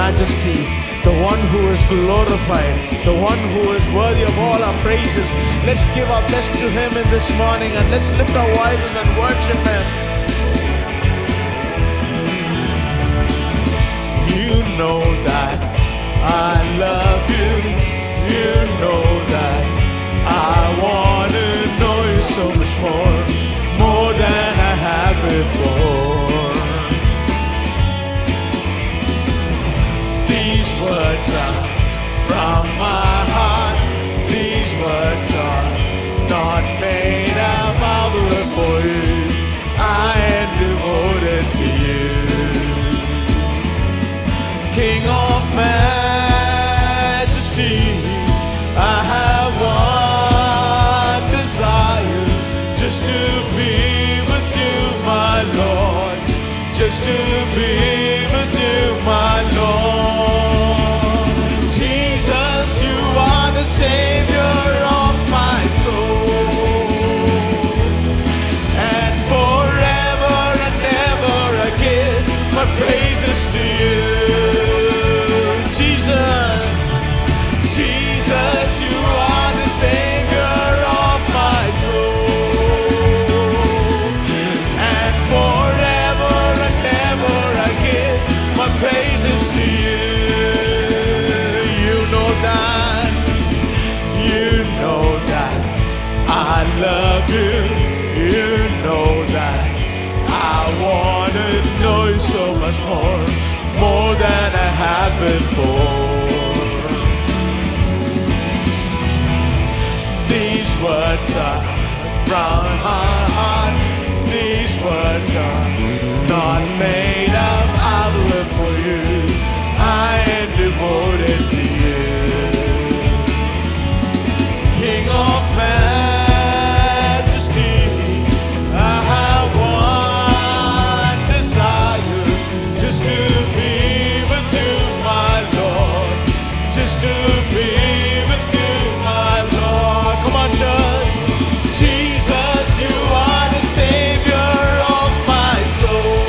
majesty, the one who is glorified, the one who is worthy of all our praises. Let's give our best to Him in this morning, and let's lift our voices and worship Him. You know that I love you. You know that I want to know you so much more than I have before. These words are from my heart. These words are not made up. I will live for you. I am devoted to you. King of majesty, I have one desire, just to be with you, my Lord, just to be with you, my Lord. Jesus, you are the Savior of my soul, and forever and ever I give my praises to you. Jesus, you are the Savior of my soul, and forever and ever I give my praises to you. You know that I love you. You know that I want to know you so much more than I have before. These words are from my heart. These words are not made up. I will live for you. I am devoted to you. King of majesty, I have one desire, just to be with you, my Lord, just to be with you, my Lord. Come on, church. Jesus, you are the Savior of my soul,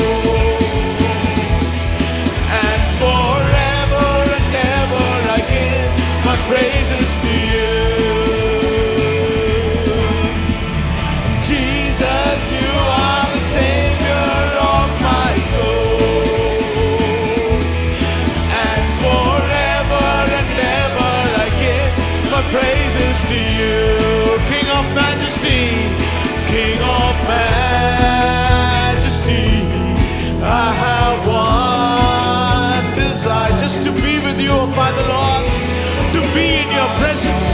and forever and ever I give my praises to you. Jesus, you are the Savior of my soul, and forever and ever I give my praises to you. King of majesty, King of majesty, I have one desire, just to be with you, oh Father Lord, to be in your presence,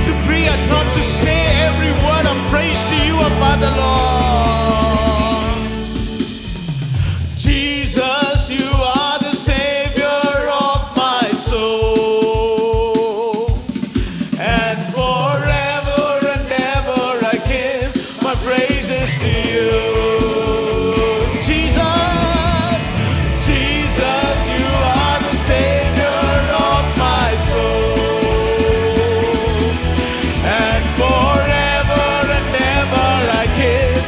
to be at home, to say every word of praise to you, oh Father Lord. Jesus, you are the Savior of my soul, and forever and ever I give my praises to you. Jesus, you are the Savior of my soul, and forever and ever I give,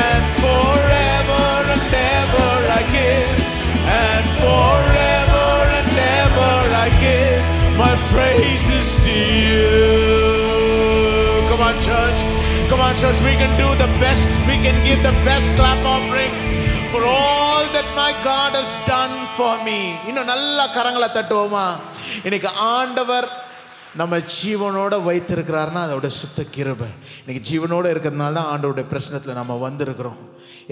and forever and ever I give, and forever and ever I give my praises to you. Come on, church. Come on, church. We can do the best. We can give the best clap offering for all that my God has done for me. இன்னும் நல்ல கரங்களை தட்டுவோமா? இன்னைக்கு ஆண்டவர் நம்ம ஜீவனோட வைத்திருக்கிறாருன்னா அதோட சுத்த கிருபை. இன்னைக்கு ஜீவனோட இருக்கிறதுனால தான் ஆண்டவருடைய பிரச்சனத்தில் நம்ம வந்திருக்கிறோம்.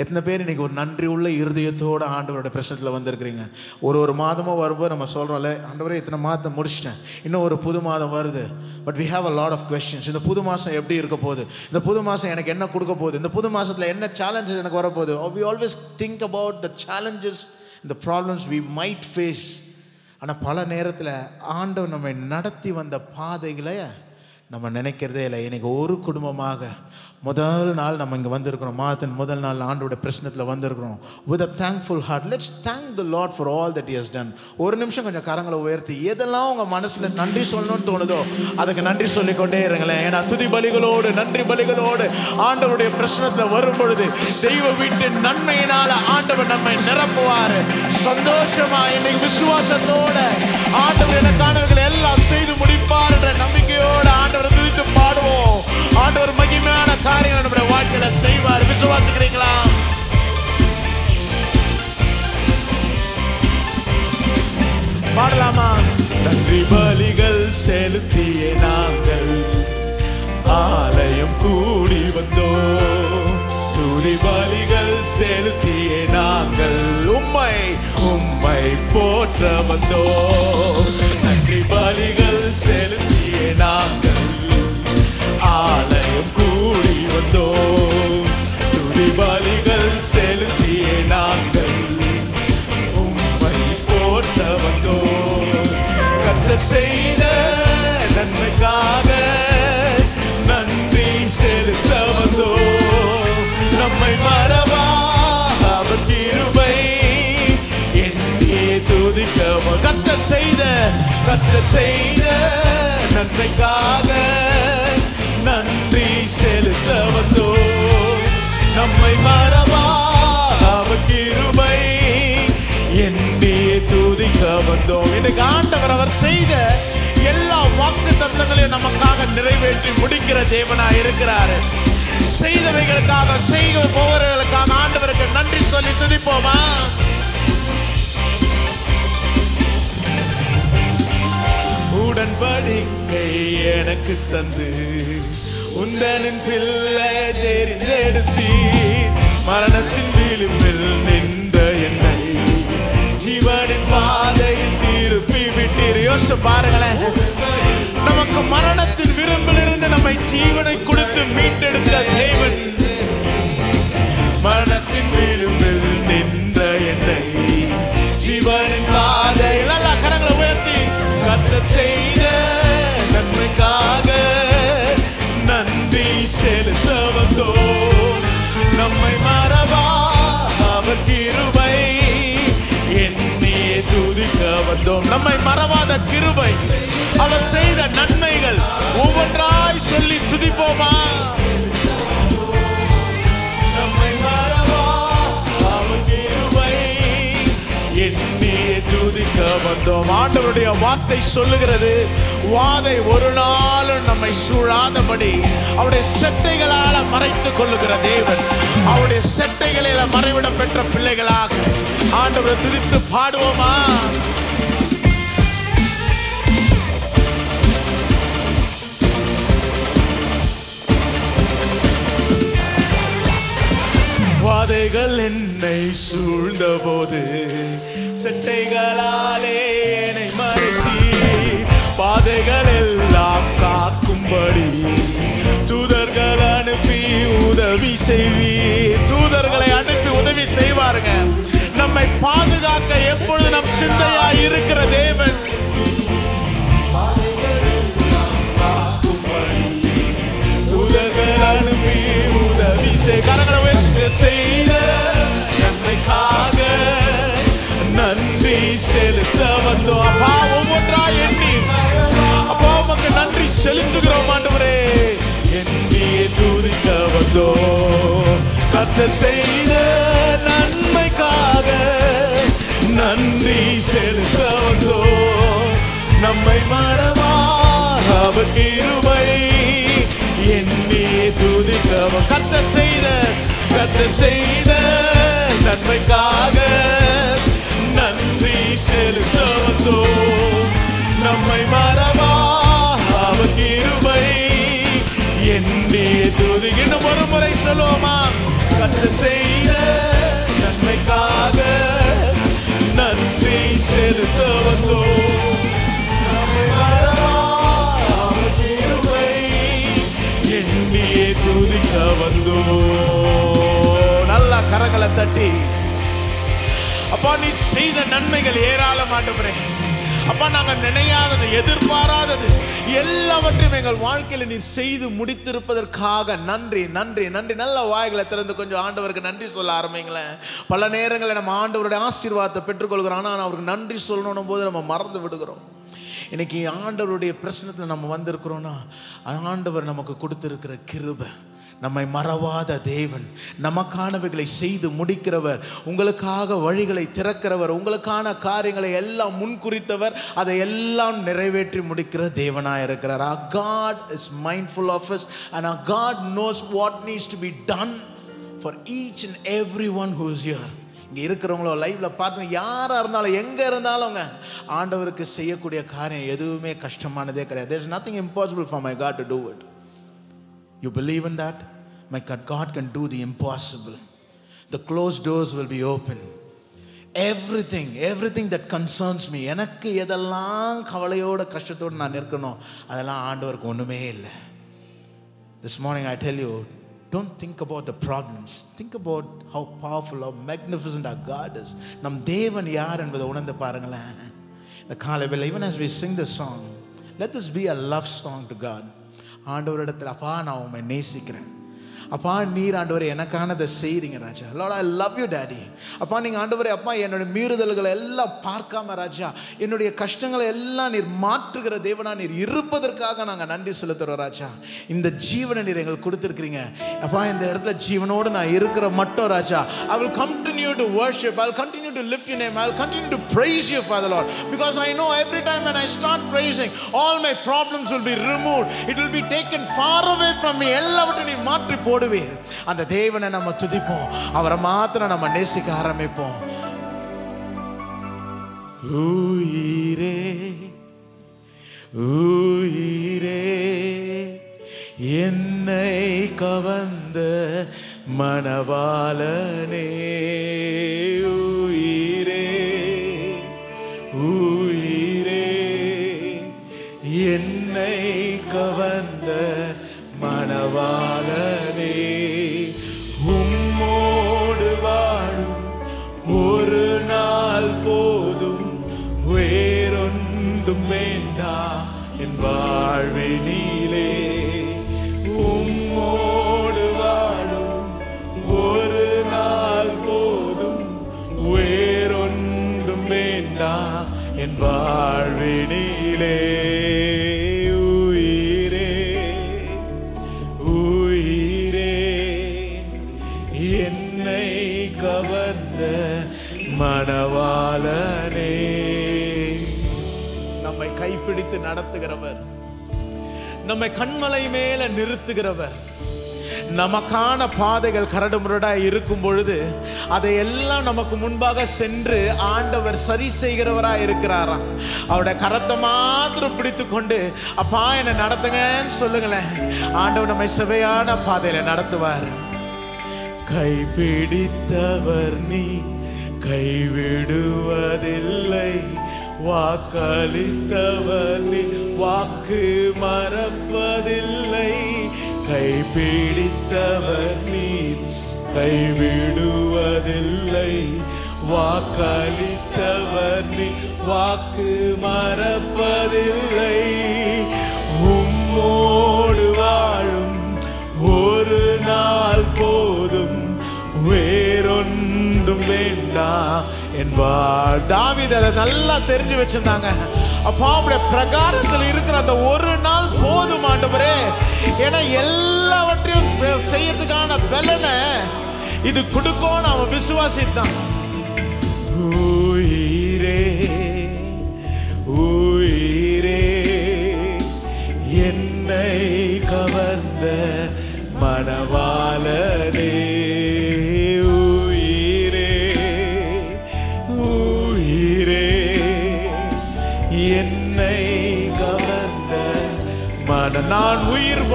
எத்தனை பேர் இன்னைக்கு ஒரு நன்றி உள்ள இருதயத்தோடு ஆண்டவருடைய பிரச்சனத்தில் வந்திருக்கிறீங்க? ஒரு மாதமும் வரும்போது நம்ம சொல்கிறோம்ல, ஆண்டவரே இத்தனை மாதத்தை முடிச்சிட்டேன், இன்னும் ஒரு புது மாதம் வருது, but we have a lot of questions. இந்த புது மாதம் எப்படி இருக்க போகுது? இந்த புது மாதம் எனக்கு என்ன கொடுக்க போகுது? இந்த புது மாதத்தில் என்ன சேலஞ்சஸ் எனக்கு வரப்போகுது? We always think about the challenges, the problems we might face. ஆனால் பல நேரத்தில் ஆண்டவர் நம்மை நடத்தி வந்த பாதைகளை நம்ம நினைக்கிறதே இல்லை. இன்னைக்கு ஒரு குடும்பமாக முதல் நாள் நம்ம இங்கே வந்திருக்கிறோம், மாதத்தின் முதல் நாள் ஆண்டோட பிரச்சனத்தில் வந்திருக்கிறோம். With a thankful heart let's thank the Lord for all that he has done. ஒரு நிமிஷம் கொஞ்சம் கரங்களை உயர்த்தி எதெல்லாம் உங்கள் மனசில் நன்றி சொல்லணும்னு தோணுதோ அதுக்கு நன்றி சொல்லிக்கொண்டே இருங்களேன். ஏன்னா துதி பலிகளோடு நன்றி பலிகளோடு ஆண்டவருடைய பிரச்சனத்தில் வரும் பொழுது தெய்வ வீட்டின் நன்மையினால ஆண்டவர் நம்மை நிரப்புவார். சந்தோஷமா இன்னைக்கு விசுவாசத்தோட ஆண்டவர் எனக்கானவர்கள் எல்லாம் செய்து முடிப்பார் என்ற நம்பிக்கையோடு ஆண்டவரை துதித்து பாடுவோம். ஆண்டவர் மகிமையான காரியங்கள் நம்முடைய வாழ்க்கையில செய்வார். விசுவாசிக்கிறீங்களா? பாடலாமா? நன்றி பலிகள் செலுத்திய நாங்கள் ஆலயம் கூடி வந்தோம். துதி பலிகள் செலுத்திய நாங்கள் உம்மை போற்ற வந்தோம். நன்றி பலிகள் செலுத்திய நாங்கள் ஆலயம் கூடி வந்தோம். துதி பலிகள் செலுத்திய நாங்கள் உம்மை போற்ற வந்தோம். கர்த்தர் செய்த நன்மைக்காக நன்றி செலுத்த வந்தோம். நம்மை மறவா அவர் கிருபை என்னையே துதிக்கவும். கர்த்தர் செய்த நன்மைக்காக நன்றி செலுத்த வந்தோம். நம்மை மறவா அவர் கிருபை என்னையே துதிக்க வந்தோம். இன்னைக்கு ஆண்டவர் அவர் செய்த எல்லா வாக்கு தத்தங்களையும் நமக்காக நிறைவேற்றி முடிக்கிற தேவனாய் இருக்கிறார். செய்தவைகளுக்காக செய்ய போவர்களுக்காக ஆண்டவருக்கு நன்றி சொல்லி துதிப்போமா? உடன்படிக்கை எனக்கு தந்து உந்தனின் பிள்ளை தெரிந்தெடுத்தி மரணத்தின் விளிம்பில் நின்ற என்னை ஜீவனின் பாதையில் திருப்பி விட்டீர். யோசிச்சு பாருங்களேன், நமக்கு மரணத்தின் விளிம்பில் இருந்து நம்மை ஜீவனை கொடுத்து மீட்டெடுத்த தேவன் மரணத்தின் விளிம்பில் நின்ற என்னை ஜீவனின் பாதையில் எல்லா கரங்களை உயர்த்தி கர்த்தர் செய்த நன்மைக்காக நன்றி செலுத்த வந்தோம். நம்மை மறவா அவர் கிருபை என்னையே துதிக்க வந்தோம். நம்மை மறவாத கிருபை அவர் செய்த நன்மைகள் ஒவ்வொன்றாய் சொல்லி துதிப்போமா? நம்மை மறவா அவர் கிருபை என்னையே துதிக்க வந்தோம். ஆண்டவருடைய வார்த்தை சொல்லுகிறது, வாதை ஒரு நாளும் நம்மை சூழாதபடி அவருடைய செட்டைகளால மறைத்துக் கொள்ளுகிற தேவன். அவருடைய செட்டைகளில மறைவிடம் பெற்ற பிள்ளைகளாக ஆண்டவரை துதித்து பாடுவோமா? வாதைகள் என்னை சூழ்ந்த போது செட்டைகளாலே என்னை மறைத்தி பாதைகள் எல்லாம் காக்கும்படி தூதர்கள் அனுப்பி உதவி செய்வீர். தூதர்களை அனுப்பி உதவி செய்வாருங்க. நம்மை பாதுகாக்க எப்பொழுது நம் சிந்தையாய் இருக்கிற தேவன். தூதர்கள் அனுப்பி உதவி கரங்களை செய்த நன்மைக்காக நன்றி செலுத்த வந்தோம். அப்பா ஒவ்வொன்றாய் எண்ணி அப்பா உமக்கு நன்றி செலுத்துகிறோம் ஆண்டவரே. எண்ணியே துதிக்க வந்தோம். கர்த்தர் செய்த நன்மைக்காக நன்றி செலுத்த வந்தோம். நம்மை மறவா அவர் கிருபை எண்ணியே துதிக்க. கர்த்தர் செய்த நன்மைக்காக நன்றி செலுத்த வந்தோம். நம்மை மறவா அவர் கிருபை எண்ணியே துதிக்க. இன்னும் ஒரு முறை சொல்லுவோமா? கர்த்தர் செய்த நன்மைக்காக நன்றி செலுத்த வந்தோம். நம்மை மறவா அவர் கிருபை எண்ணியே துதிக்க வந்தோம். நல்லா கரங்களை தட்டி அப்பா நீ செய்த நன்மைகள் ஏராளம் ஆண்டவரே. அப்பா நாங்கள் நினையாதது, எதிர்பாராதது எல்லாவற்றையும் எங்கள் வாழ்க்கையில் நீ செய்து முடித்திருப்பதற்காக நன்றி நன்றி நன்றி. நல்ல வாய்களை திறந்து கொஞ்சம் ஆண்டவருக்கு நன்றி சொல்ல ஆரம்பிங்களேன். பல நேரங்களில் நம்ம ஆண்டவருடைய ஆசீர்வாதத்தை பெற்றுக்கொள்கிறோம், ஆனால் அவருக்கு நன்றி சொல்லணும் போது நம்ம மறந்து விடுகிறோம். இன்னைக்கு ஆண்டவருடைய பிரச்சனத்தில் நம்ம வந்திருக்கிறோம்னா ஆண்டவர் நமக்கு கொடுத்திருக்கிற கிருபை, நம்மை மறவாத தேவன், நமக்கானவைகளை செய்து முடிக்கிறவர், உங்களுக்காக வழிகளை திறக்கிறவர், உங்களுக்கான காரியங்களை எல்லாம் முன்குறித்தவர், அதை எல்லாம் நிறைவேற்றி முடிக்கிற தேவனாக இருக்கிறார். Our God is mindful of us and our God knows what needs to be done for each and everyone who is here. இங்கே இருக்கிறவங்களோ லைவ்ல பார்த்து யாராக இருந்தாலும் எங்கே இருந்தாலும் ஆண்டவருக்கு செய்யக்கூடிய காரியம் எதுவுமே கஷ்டமானதே கிடையாது. There is nothing impossible for my God to do it. You believe in that? My God can do the impossible. The closed doors will be open. Everything that concerns me, எனக்கு எதெல்லாம் கவலையோட கஷ்டத்தோடு நான் இருக்கணும், அதெல்லாம் ஆண்டவருக்கு ஒன்றுமே இல்லை. This morning I tell you, don't think about the problems. Think about how powerful, how magnificent our God is. நம் தேவன் யார் என்பதை உணர்ந்து பாருங்களேன். இந்த காலையில் even as we sing this song, let this be a love song to God. ஆண்டவரிடத்தில் அப்பா நான் உம்மை நேசிக்கிறேன், அப்பா நீர் ஆண்டவரே எனக்கானதை செய்கிறீங்க ராஜா. Lord, I love you daddy. அப்பா நீங்கள் ஆண்டவரே அப்பா என்னுடைய மீறுதல்களை எல்லாம் பார்க்காம ராஜா, என்னுடைய கஷ்டங்களை எல்லாம் நீர் மாற்றுகிற தேவனா நீர் இருப்பதற்காக நாங்கள் நன்றி செலுத்துகிறோம் ராஜா. இந்த ஜீவனை நீர் எங்களுக்கு கொடுத்துருக்கிறீங்க அப்பா. இந்த இடத்துல ஜீவனோடு நான் இருக்கிற மட்டும் ராஜா, I will continue to worship, I will continue to lift your name, I will continue to praise you, Father Lord, because I know every time when I start praising, all my problems will be removed, it will be taken far away from me. எல்லாவற்றையும் நீ மாற்றி போடுவீர். அந்த தேவனை நம்ம துதிப்போம், அவரை மாத்திரம் நம்ம நேசிக்க ஆரம்பிப்போம். உயிரே உயிரே என்னை கவர்ந்த மணவாளனே, உயிரே உயிரே என்னை கவர்ந்த மணவாளனே, உம்மோடு வாழும் ஒரு நாள் போதும், வேறொன்றும் வேண்டாம் என் வாழ்வினிலே. உம்மோடு வாழும் ஒரு நாள் போதும், வேறொன்றும் வேண்டாம் என் வாழ்வினிலே. மணவாளனே, நம்மை கைப்பிடித்து நடத்துகிறவர், நம்மை கண்மலை மேல நிறுத்துகிறவர், நமக்கான பாதைகள் கரடுமுரடாய் இருக்கும் பொழுது அதையெல்லாம் நமக்கு முன்பாக சென்று ஆண்டவர் சரி செய்கிறவராய் இருக்கிறாராம். அவருடைய கரத்தை மாத்திரம் பிடித்து கொண்டு அப்பா என்னை நடத்துங்கன்னு சொல்லுங்களேன், ஆண்டவர் நம்மை செவையான பாதையில நடத்துவார். கைப்பிடித்தவர் நீ கைவிடுவதில்லை, வாக்களித்தவர் நீ வாக்கு மறப்பதில்லை. கைப்பிடித்தவர் நீ கைவிடுவதில்லை, வாக்களித்தவர் நீ வாக்கு மறப்பதில்லை. உம்மோடு வாழும் ஒரு நாள் போதும், வேறொன்றும் வேண்டாம் என் வாழ். தாவீது அதை நல்லா தெரிஞ்சு வச்சிருந்தாங்க. அப்பா அவருடைய பிரகாரத்தில் இருக்கிற அந்த ஒரு நாள் போதும் ஆண்டவரே, ஏன்னா எல்லாவற்றையும் செய்யறதுக்கான பலனை இது கொடுக்கும்னு அவன் விசுவாசித்தான். உயிரே உயிரே என்னை கவர்ந்த மணவாளனே, உயிரே உயிரே என்னை கவர்ந்த மன. நான் உயிர்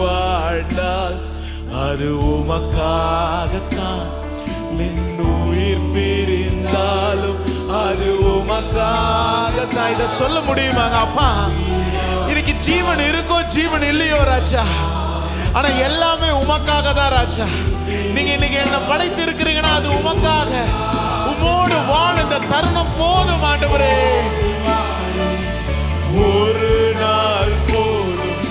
வாழ்ந்தால் அது உமக்காகத்தான். உயிர் பிரிந்தாலும் அது உமக்காகத்தான். இதை சொல்ல முடியுமாங்க அப்பா? இன்னைக்கு ஜீவன் இருக்கோ ஜீவன் இல்லையோ ராஜா, ஆனா எல்லாமே உமக்காக தான் ராஜா. நீங்க இன்னைக்கு என்ன படைத்து இருக்கிறீங்கன்னா அது உமக்காக. உம்மோடு வாழ இந்த தருணம் போதும் ஆண்டவரே. ஒரு நாள் போதும்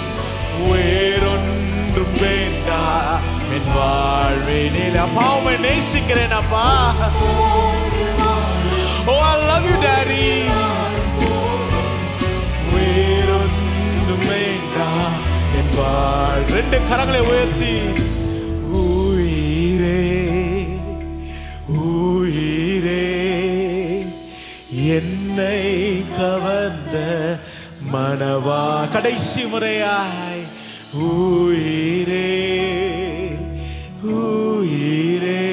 வேறொன்றும் வேண்டாம் என் வாழ்வினில். அப்பா உம்மை நேசிக்கிறேன் அப்பா. Oh, I love you daddy. வேறொன்றும் வேண்டாம் என் வாழ். ரெண்டு கரங்களை உயர்த்தி உயிரே உயிரே என்னை கவர்ந்த மனவா. கடைசி முறையாய் உயிரே உயிரே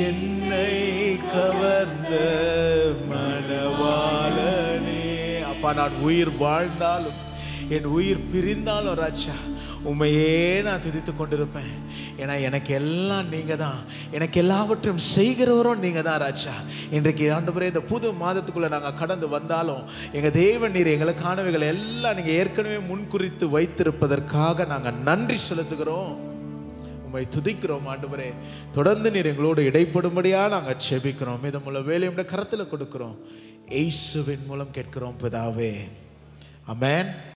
என்னை கவர்ந்த மனவாளனே. அப்பா நான் உயிர் வாழ்ந்தாலும் என் உயிர் பிரிந்தாலும் ராஜா உண்மையே நான் துதித்து கொண்டிருப்பேன். ஏன்னா எனக்கு எல்லாம் நீங்க தான், எனக்கு எல்லாவற்றையும் செய்கிறவரும் நீங்க தான் ராஜா. இன்றைக்கு ஆண்டவரே இந்த புது மாதத்துக்குள்ள நாங்கள் கடந்து வந்தாலும் எங்க தேவன் நீர் எங்களுக்கானவைகள் எல்லாம் நீங்க ஏற்கனவே முன்குறித்து வைத்திருப்பதற்காக நாங்கள் நன்றி செலுத்துகிறோம், உம்மை துதிக்கிறோம் ஆண்டவரே. தொடர்ந்து நீர் எங்களோடு இடைப்படும்படியா நாங்கள் செபிக்கிறோம். மீதமுள்ள வேலையுடைய கரத்தில் கொடுக்கிறோம். இயேசுவின் மூலம் கேட்கிறோம் பிதாவே. ஆமென்.